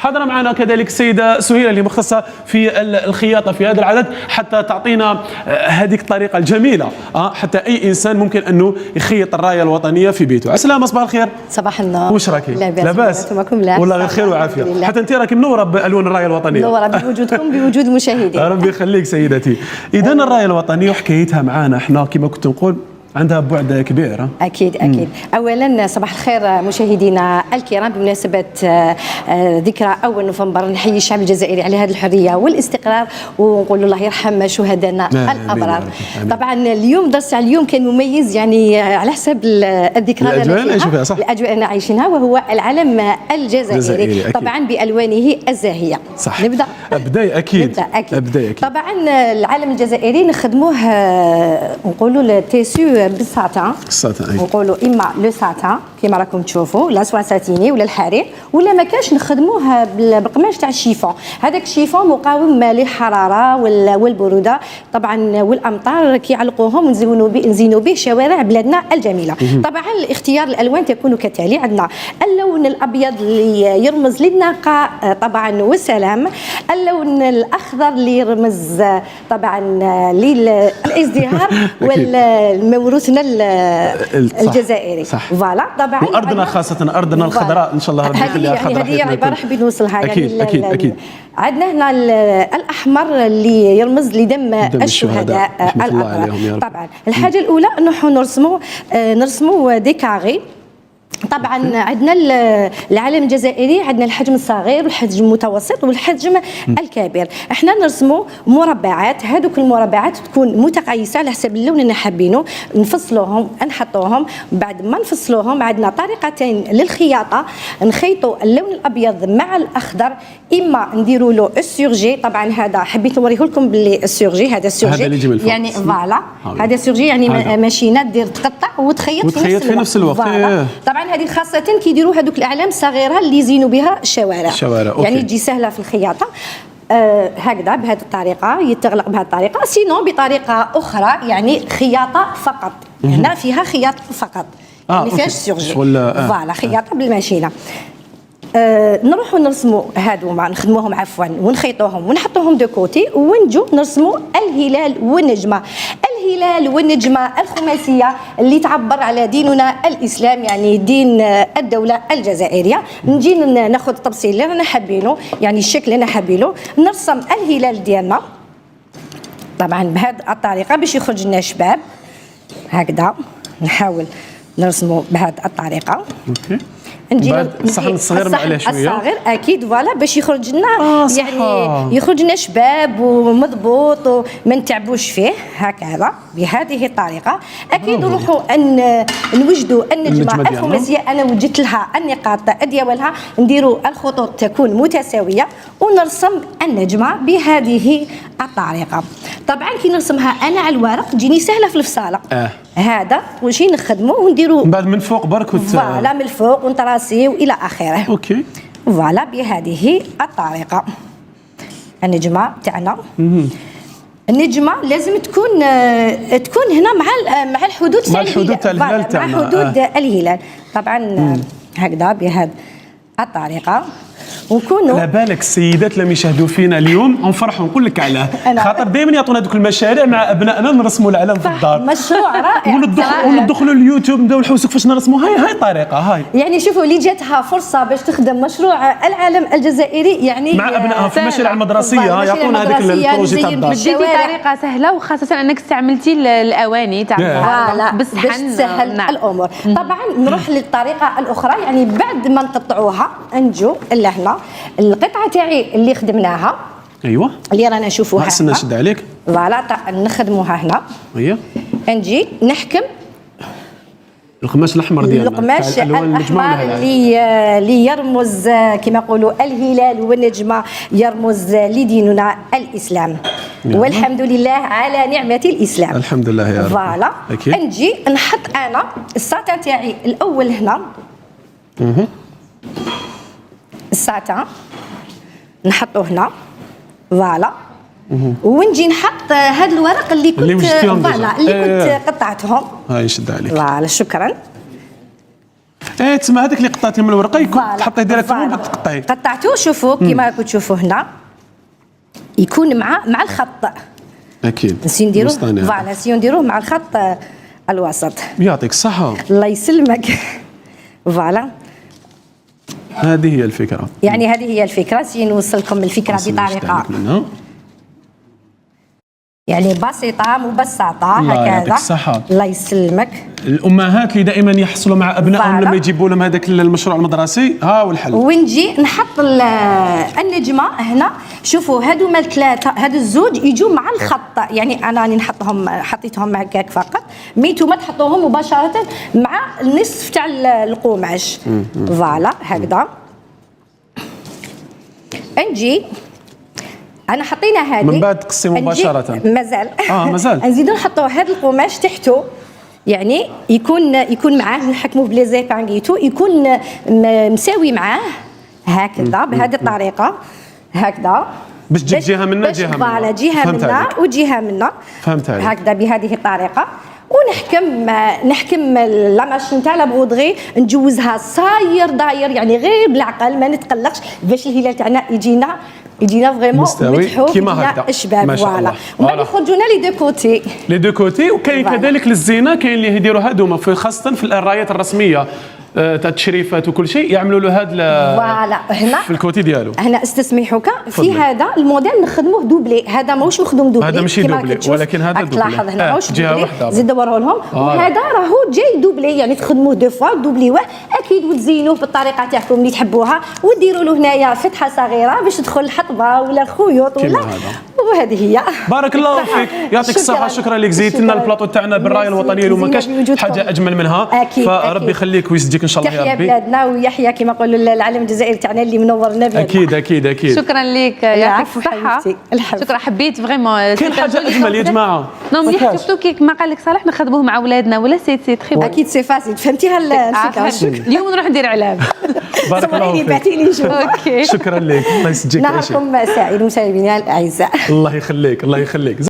حاضره معنا كذلك السيده سهيله اللي مختصه في الخياطه في هذا العدد حتى تعطينا هذيك الطريقه الجميله حتى اي انسان ممكن انه يخيط الرايه الوطنيه في بيته. عسلامه، صباح الخير. صباح النور. واش راكي؟ لاباس؟ والله غير خير وعافيه. حتى انت راكي منوره بالوان الرايه الوطنيه. منوره بوجودكم بوجود المشاهدين. ربي يخليك سيدتي. اذا الرايه الوطنيه وحكايتها معنا احنا كما كنت نقول عندها بعد كبير. اكيد. اولا صباح الخير مشاهدينا الكرام، بمناسبه ذكرى اول نوفمبر نحيي الشعب الجزائري على هذه الحريه والاستقرار ونقول الله يرحم شهدائنا الابرار. طبعا اليوم درس اليوم كان مميز يعني على حسب الذكرى الاجواء اللي عايشينها، وهو العلم الجزائري طبعا بالوانه الزاهيه. صح. نبدا اكيد. طبعا العلم الجزائري نخدموه نقولوا التيسو بالساتان، نقولوا اما لو ساتان كما راكم تشوفوا، لا سوا ساتيني ولا الحرير، ولا ما كانش نخدموه بالقماش تاع الشيفون. هذاك الشيفون مقاوم للحراره والبروده طبعا والامطار كيعلقوهم ونزينوا به شوارع بلادنا الجميله. طبعا الاختيار الالوان تكون كالتالي: عندنا اللون الابيض اللي يرمز للنقاء طبعا والسلام، اللون الاخضر اللي يرمز طبعا للازدهار والموروثنا الجزائري. فوالا طبعا وارضنا خاصه ارضنا الخضراء ان شاء الله ربي يخليها خضراء. هذه عباره حبيت نوصلها أكيد. عندنا هنا الاحمر اللي يرمز لدم الشهداء الابرار. طبعا الحاجه الاولى نحن نرسموا ديكاري. طبعا عندنا العلم الجزائري، عندنا الحجم الصغير والحجم المتوسط والحجم الكبير. احنا نرسموا مربعات، هذوك المربعات تكون متقايسه على حسب اللون اللي حابينه، نفصلوهم نحطوهم. بعد ما نفصلوهم عندنا طريقتين للخياطه: نخيطوا اللون الابيض مع الاخضر، اما نديروا له السورجي. طبعا هذا حبيت نوريه لكم باللي السورجي، هذا السورجي يعني فوالا، هذا السورجي يعني ماشينه دير تقطع وتخيط في نفس الوقت. طبعا هذه خاصة كيديروا هذوك الأعلام الصغيرة اللي يزينوا بها الشوارع. يعني تجي سهلة في الخياطة. هكذا بهذه الطريقة يتغلق بهذه الطريقة. سينو بطريقة أخرى يعني خياطة فقط، هنا فيها خياطة فقط يعني فيهاش سيرجي. فوالا خياطة بالماشينة. نروحوا نرسموا هادوما، نخدموهم عفوا ونخيطوهم ونحطوهم دو كوتي، ونجو نرسموا الهلال والنجمه. الهلال والنجمه الخماسيه اللي تعبر على ديننا الاسلام، يعني دين الدوله الجزائريه. نجي ناخذ التفصيل اللي رانا حابينه، يعني الشكل اللي انا حابينه، نرسم الهلال ديالنا طبعا بهذه الطريقه باش يخرج لنا شباب. هكذا نحاول نرسمه بهذه الطريقه. اوكي. بعد الصحن الصغير عليه شويه الصغير اكيد فوالا باش يخرج لنا يعني يخرج لنا شباب ومضبوط وما نتعبوش فيه. هكذا بهذه الطريقه اكيد نروحوا ان نوجدوا النجمه الخماسيه. انا وجدت لها النقاط ديالها، نديروا الخطوط تكون متساويه ونرسم النجمه بهذه الطريقه. طبعا كي نرسمها انا على الورق تجيني سهله في الفصاله. هذا وشي نخدموه ونديروا من بعد من فوق برك فوالا من الفوق ونطراسيو الى اخره. اوكي فوالا بهذه الطريقه. النجمه تاعنا النجمه لازم تكون هنا مع الحدود تاع الهلال تاعنا، مع حدود الهلال طبعا. هكذا بهذه الطريقه ونكونوا على بالك السيدات اللي يشاهدوا فينا اليوم نفرحوا نقول لك علاه، خاطر دائما يعطونا هذوك المشاريع مع ابنائنا نرسموا العلم في الدار. مشروع رائع. وندخلوا اليوتيوب نبداو نحوسوا كيفاش نرسموا. هاي طريقه هاي يعني شوفوا اللي جاتها فرصه باش تخدم مشروع العالم الجزائري يعني مع ابنائها في المشاريع المدرسيه يعطونا هذيك البروجي تاع الدار. بديتي طريقه سهله وخاصه انك استعملتي الاواني تاع فوالا باش تسهل الامور. طبعا نروح للطريقه الاخرى، يعني بعد ما نقطعوها نجو لهنا القطعه تاعي اللي خدمناها. ايوه اللي رانا نشوفوها هنا. استنى نشد عليك. فوالا نخدموها هنا. ايوه نجي نحكم القماش الاحمر ديالنا، القماش الاحمر اللي يرمز كما نقولوا الهلال والنجمه، يرمز لديننا الاسلام. والحمد لله على نعمه الاسلام. الحمد لله يا رب. فوالا نجي نحط انا الساتان تاعي الاول هنا. الساتان نحطه هنا فوالا، ونجي نحط هاد الورق اللي كنت فوالا اللي كنت قطعتهم. هاي نشد عليك. فوالا شكرا. تسمى هذاك اللي قطعتي من الورقه يكون تحطيه ديريكتومون تقطعيه. قطعتوه شوفوا كيما راكم تشوفوا هنا يكون مع الخط. اكيد نسيو نديروه فوالا نسيو نديروه مع الخط الوسط. يعطيك الصحه. الله يسلمك. فوالا هذه هي الفكره. يعني هذه هي الفكره، نوصلكم الفكره بطريقه يعني بسيطه مبسطه هكذا. الله يسلمك. الامهات اللي دائما يحصلوا مع ابنائهم لما يجيبوا لهم هذاك المشروع المدرسي ها هو الحل. ونجي نحط النجمه هنا. شوفوا هذوما الثلاثه هذو الزوج يجوا مع الخط، يعني انا راني حطيتهم هكاك فقط، مي نتوما تحطوهم مباشره مع النصف تاع القماش. فوالا هكذا. نجي انا حطينا هذه من بعد تقسم مباشره. مازال نزيدو نحطوا هذا القماش تحته، يعني يكون معاه نحكموه بلي زيبانغيتو، يكون مساوي معاه هكذا بهذه الطريقه هكذا باش تجي جهه منا جهه منا. فوالا جهه منا وجهه منا. فهمت عليك. هكذا بهذه الطريقه. ونحكم لا ماشين تاع لا بغودغي نجوزها صاير داير، يعني غير بالعقل ما نتقلقش باش الهلال تاعنا يجينا فريمون مستوي كيما هكذا الشباب. فوالا ومن يخرجوا لنا لي دو كوتي. وكاين كذلك للزينه كاين اللي يديروا هذوما خاصه في الرايات الرسميه تاع التشريفات وكل شيء يعملوا له هذا فوالا هنا في الكوتي ديالو. هنا استسمحوك في هذا الموديل نخدموه دوبلي، هذا ماهوش مخدوم دوبلي، هذا ماشي دوبلي ولكن هذا دوبلي. تلاحظ هنا ماهوش دوبلي، زيد دوروا لهم. وهذا راهو جاي دوبلي، يعني تخدموه دو فوا دوبليوه اكيد وتزينوه بالطريقه تاعكم اللي تحبوها، وديروا له هنايا فتحه صغيره باش تدخل الحطبه ولا خيوط ولا. وهذه هي. بارك الله فيك، يعطيك الصحه. شكرا لك، زيدت لنا البلاطو تاعنا بالرايه الوطنيه وما كاش حاجه اجمل منها. فربي يخليك ويسجدك ان شاء الله يا ربي. بلادنا ويحيى كما يقولوا العالم الجزائري تاعنا اللي منورنا بلادنا. اكيد. شكرا لك، يعطيك الصحه. شكرا، حبيت فريمون. كاين حاجه اجمل يا جماعه. نو مليح سورتو كي ما قال لك صالح نخدموه مع ولادنا ولا سي تري بون. اكيد سي فاسيل، فهمتيها الفكره. اليوم نروح ندير علاب. بارك الله فيك. بعتي لي شوف. اوكي شكرا لك، الله يسجدك. نهاركم سعيد مشاهدينا الاعزاء. الله يخليك.